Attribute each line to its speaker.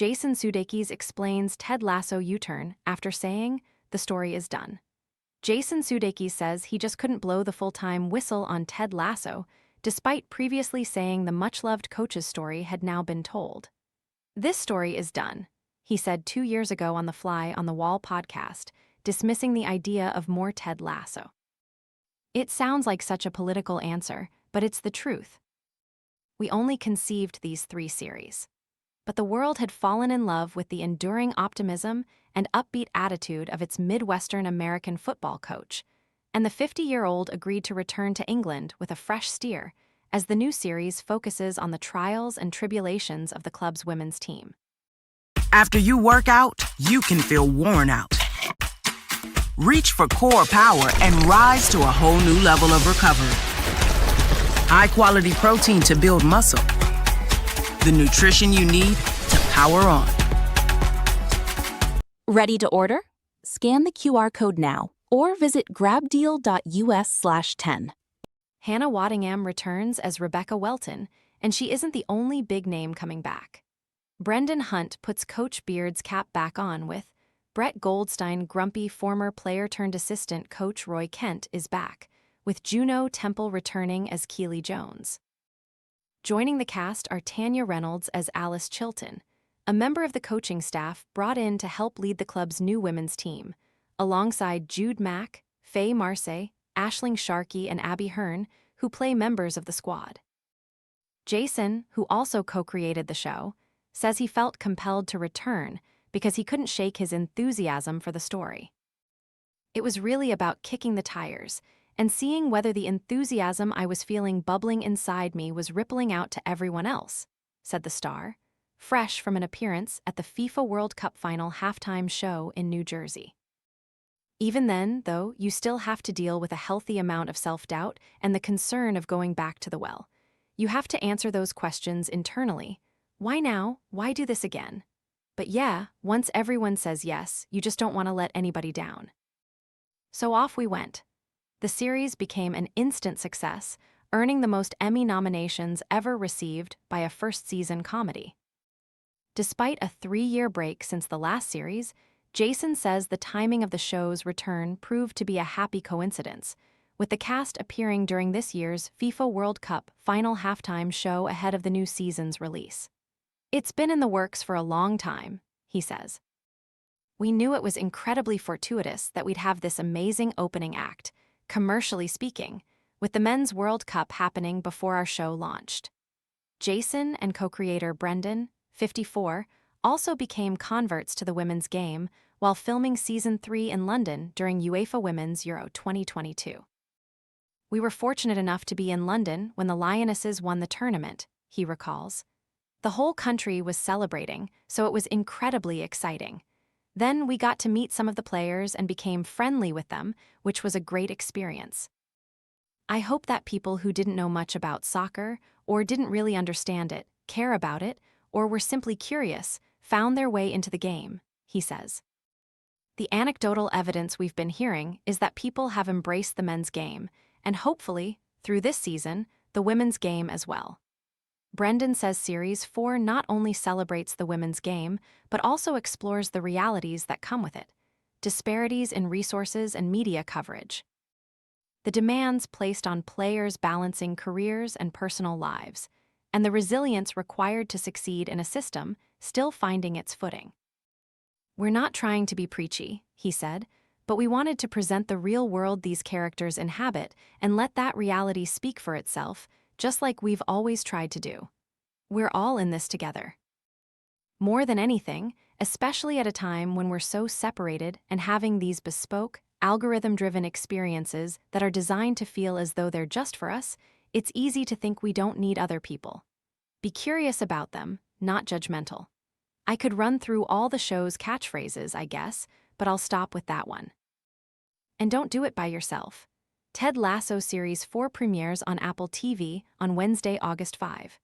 Speaker 1: Jason Sudeikis explains Ted Lasso U-turn after saying, "The story is done." Jason Sudeikis says he just couldn't blow the full-time whistle on Ted Lasso, despite previously saying the much-loved coach's story had now been told. "This story is done," he said 2 years ago on the Fly on the Wall podcast, dismissing the idea of more Ted Lasso. It sounds like such a political answer, but it's the truth. We only conceived these 3 series. But the world had fallen in love with the enduring optimism and upbeat attitude of its Midwestern American football coach, and the 50-year-old agreed to return to England with a fresh steer as the new series focuses on the trials and tribulations of the club's women's team.
Speaker 2: After you work out, you can feel worn out. Reach for core power and rise to a whole new level of recovery. High-quality protein to build muscle. The nutrition you need to power on.
Speaker 3: Ready to order? Scan the QR code now or visit grabdeal.us/10.
Speaker 1: Hannah Waddingham returns as Rebecca Welton, and she isn't the only big name coming back. Brendan Hunt puts Coach Beard's cap back on with Brett Goldstein. Grumpy former player-turned-assistant coach Roy Kent is back, with Juno Temple returning as Keely Jones. Joining the cast are Tanya Reynolds as Alice Chilton, a member of the coaching staff brought in to help lead the club's new women's team, alongside Jude Mack, Faye Marseille, Aisling Sharkey, and Abby Hearn, who play members of the squad. Jason, who also co-created the show, says he felt compelled to return because he couldn't shake his enthusiasm for the story. "It was really about kicking the tires and seeing whether the enthusiasm I was feeling bubbling inside me was rippling out to everyone else," said the star, fresh from an appearance at the FIFA World Cup final halftime show in New Jersey. Even then, though, you still have to deal with a healthy amount of self-doubt and the concern of going back to the well. You have to answer those questions internally. Why now? Why do this again? But yeah, once everyone says yes, you just don't want to let anybody down. So off we went. The series became an instant success, earning the most Emmy nominations ever received by a first-season comedy. Despite a 3-year break since the last series, Jason says the timing of the show's return proved to be a happy coincidence, with the cast appearing during this year's FIFA World Cup final halftime show ahead of the new season's release. "It's been in the works for a long time," he says. "We knew it was incredibly fortuitous that we'd have this amazing opening act, commercially speaking, with the Men's World Cup happening before our show launched." Jason and co-creator Brendan, 54, also became converts to the women's game while filming Season 3 in London during UEFA Women's Euro 2022. "We were fortunate enough to be in London when the Lionesses won the tournament," he recalls. "The whole country was celebrating, so it was incredibly exciting. Then we got to meet some of the players and became friendly with them, which was a great experience. I hope that people who didn't know much about soccer or didn't really understand it, care about it, or were simply curious, found their way into the game," he says. "The anecdotal evidence we've been hearing is that people have embraced the men's game, and hopefully, through this season, the women's game as well." Brendan says Series 4 not only celebrates the women's game, but also explores the realities that come with it, disparities in resources and media coverage, the demands placed on players balancing careers and personal lives, and the resilience required to succeed in a system still finding its footing. "We're not trying to be preachy," he said, "but we wanted to present the real world these characters inhabit and let that reality speak for itself, just like we've always tried to do. We're all in this together." More than anything, especially at a time when we're so separated and having these bespoke, algorithm-driven experiences that are designed to feel as though they're just for us, it's easy to think we don't need other people. Be curious about them, not judgmental. I could run through all the show's catchphrases, I guess, but I'll stop with that one. And don't do it by yourself. Ted Lasso Series 4 premieres on Apple TV on Wednesday, August 5.